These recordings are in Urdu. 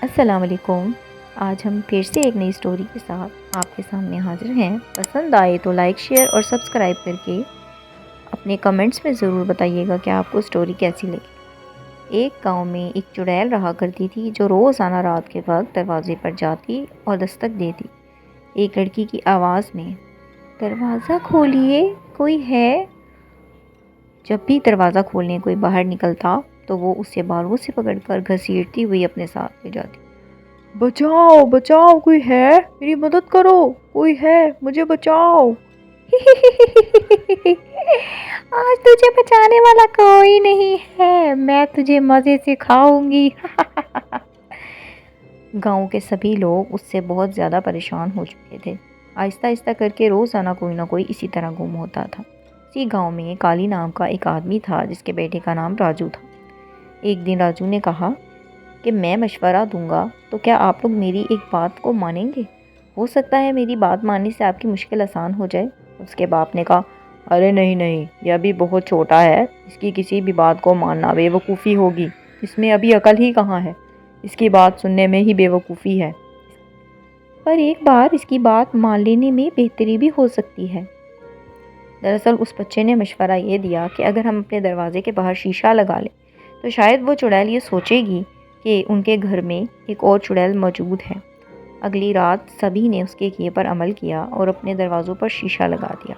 السلام علیکم۔ آج ہم پھر سے ایک نئی اسٹوری کے ساتھ آپ کے سامنے حاضر ہیں۔ پسند آئے تو لائک شیئر اور سبسکرائب کر کے اپنے کمنٹس میں ضرور بتائیے گا کہ آپ کو اسٹوری کیسی لگی۔ ایک گاؤں میں ایک چڑیل رہا کرتی تھی جو روزانہ رات کے وقت دروازے پر جاتی اور دستک دیتی، ایک لڑکی کی آواز میں، دروازہ کھولیے، کوئی ہے؟ جب بھی دروازہ کھولنے کوئی باہر نکلتا تو وہ اسے بالوں سے پکڑ کر گھسیٹتی ہوئی اپنے ساتھ لے جاتی۔ بچاؤ بچاؤ، کوئی ہے؟ میری مدد کرو، کوئی ہے؟ مجھے بچاؤ۔ آج تجھے بچانے والا کوئی نہیں ہے، میں تجھے مزے سے کھاؤں گی۔ گاؤں کے سبھی لوگ اس سے بہت زیادہ پریشان ہو چکے تھے۔ آہستہ آہستہ کر کے روزانہ کوئی نہ کوئی اسی طرح گم ہوتا تھا۔ اسی گاؤں میں کالی نام کا ایک آدمی تھا جس کے بیٹے کا نام راجو تھا۔ ایک دن راجو نے کہا کہ میں مشورہ دوں گا تو کیا آپ لوگ میری ایک بات کو مانیں گے؟ ہو سکتا ہے میری بات ماننے سے آپ کی مشکل آسان ہو جائے۔ اس کے باپ نے کہا، ارے نہیں نہیں، یہ ابھی بہت چھوٹا ہے، اس کی کسی بھی بات کو ماننا بے وقوفی ہوگی، اس میں ابھی عقل ہی کہاں ہے، اس کی بات سننے میں ہی بے وقوفی ہے۔ پر ایک بار اس کی بات مان لینے میں بہتری بھی ہو سکتی ہے۔ دراصل اس بچے نے مشورہ یہ دیا کہ اگر ہم اپنے دروازے کے باہر شیشہ لگا لیں تو شاید وہ چڑیل یہ سوچے گی کہ ان کے گھر میں ایک اور چڑیل موجود ہے۔ اگلی رات سبھی نے اس کے کیے پر عمل کیا اور اپنے دروازوں پر شیشہ لگا دیا۔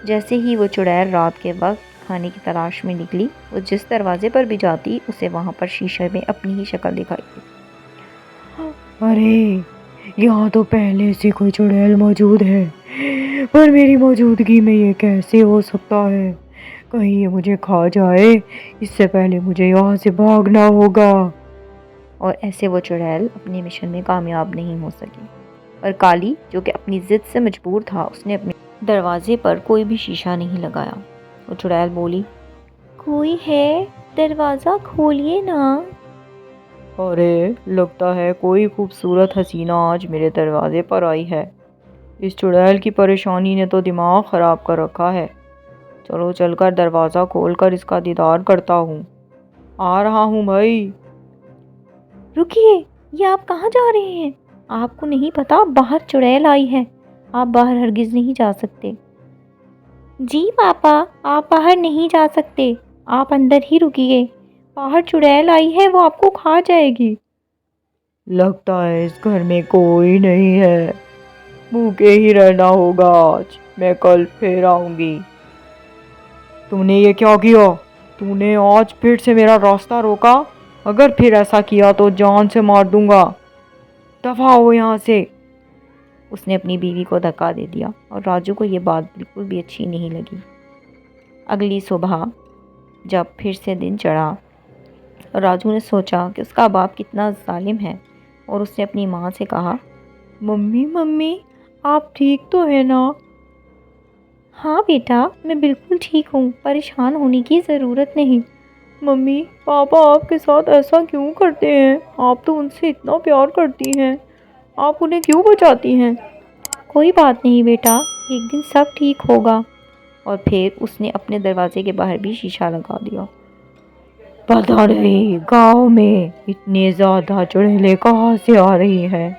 جیسے ہی وہ چڑیل رات کے وقت کھانے کی تلاش میں نکلی، وہ جس دروازے پر بھی جاتی اسے وہاں پر شیشے میں اپنی ہی شکل دکھائی دیتی۔ ارے یہاں تو پہلے سے کوئی چڑیل موجود ہے، پر میری موجودگی میں یہ کیسے ہو سکتا ہے؟ کہیں یہ مجھے کھا جائے، اس سے پہلے مجھے یہاں سے بھاگنا ہوگا۔ اور ایسے وہ چڑیل اپنے مشن میں کامیاب نہیں ہو سکی۔ اور کالی جو کہ اپنی ضد سے مجبور تھا، اس نے اپنے دروازے پر کوئی بھی شیشہ نہیں لگایا۔ وہ چڑیل بولی، کوئی ہے؟ دروازہ کھولیے نا۔ ارے لگتا ہے کوئی خوبصورت حسینہ آج میرے دروازے پر آئی ہے۔ اس چڑیل کی پریشانی نے تو دماغ خراب کر رکھا ہے۔ چلو چل کر دروازہ کھول کر اس کا دیدار کرتا ہوں۔ آ رہا ہوں بھائی۔ رکیے، یہ آپ کہاں جا رہے ہیں؟ آپ کو نہیں پتا باہر چڑیل آئی ہے، آپ باہر ہرگز نہیں جا سکتے۔ جی پاپا، آپ باہر نہیں جا سکتے، آپ اندر ہی رکیے، باہر چڑیل آئی ہے، وہ آپ کو کھا جائے گی۔ لگتا ہے اس گھر میں کوئی نہیں ہے، بھوکے ہی رہنا ہوگا آج، میں کل پھر آؤں گی۔ تم نے یہ کیا کیا؟ تم نے آج پھر سے میرا راستہ روکا؟ اگر پھر ایسا کیا تو جان سے مار دوں گا، دفع ہو یہاں سے۔ اس نے اپنی بیوی کو دھکا دے دیا اور راجو کو یہ بات بالکل بھی اچھی نہیں لگی۔ اگلی صبح جب پھر سے دن چڑھا، راجو نے سوچا کہ اس کا باپ کتنا ظالم ہے اور اس نے اپنی ماں سے کہا، ممی آپ ٹھیک تو ہے نا؟ ہاں بیٹا، میں بالکل ٹھیک ہوں، پریشان ہونے کی ضرورت نہیں۔ ممی پاپا آپ کے ساتھ ایسا کیوں کرتے ہیں؟ آپ تو ان سے اتنا پیار کرتی ہیں، آپ انہیں کیوں بچاتی ہیں؟ کوئی بات نہیں بیٹا، ایک دن سب ٹھیک ہوگا۔ اور پھر اس نے اپنے دروازے کے باہر بھی شیشہ لگا دیا۔ پتہ نہیں گاؤں میں اتنی زیادہ چڑیلیں کہاں سے آ رہی ہیں،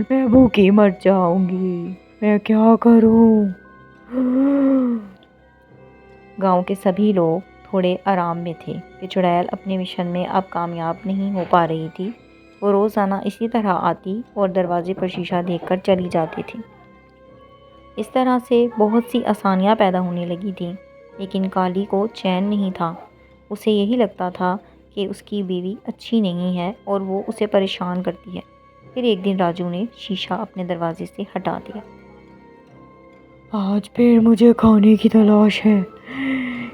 میں بھوکی مر جاؤں گی، میں کیا کروں؟ گاؤں کے سبھی لوگ تھوڑے آرام میں تھے کہ چڑیل اپنے مشن میں اب کامیاب نہیں ہو پا رہی تھی۔ وہ روزانہ اسی طرح آتی اور دروازے پر شیشہ دیکھ کر چلی جاتی تھی۔ اس طرح سے بہت سی آسانیاں پیدا ہونے لگی تھیں، لیکن کالی کو چین نہیں تھا۔ اسے یہی لگتا تھا کہ اس کی بیوی اچھی نہیں ہے اور وہ اسے پریشان کرتی ہے۔ پھر ایک دن راجو نے شیشہ اپنے دروازے سے ہٹا دیا۔ آج پھر مجھے کھانے کی تلاش ہے،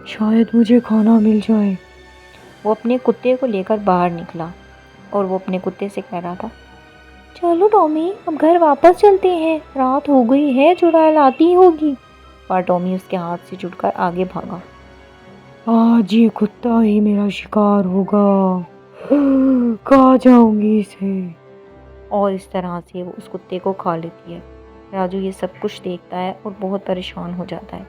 شاید مجھے کھانا مل جائے۔ وہ اپنے کتے کو لے کر باہر نکلا اور وہ اپنے کتے سے کہہ رہا تھا، چلو ٹامی، اب گھر واپس چلتے ہیں، رات ہو گئی ہے، چڑیل آتی ہوگی۔ پر ٹامی اس کے ہاتھ سے چھوٹ کر آگے بھاگا۔ آج یہ کتا ہی میرا شکار ہوگا، کھا جاؤں گی اسے۔ اور اس طرح سے وہ اس کتے کو کھا لیتی ہے۔ راجو یہ سب کچھ دیکھتا ہے اور بہت پریشان ہو جاتا ہے۔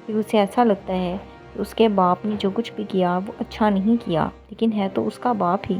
پھر اسے ایسا لگتا ہے کہ اس کے باپ نے جو کچھ بھی کیا وہ اچھا نہیں کیا، لیکن ہے تو اس کا باپ ہی۔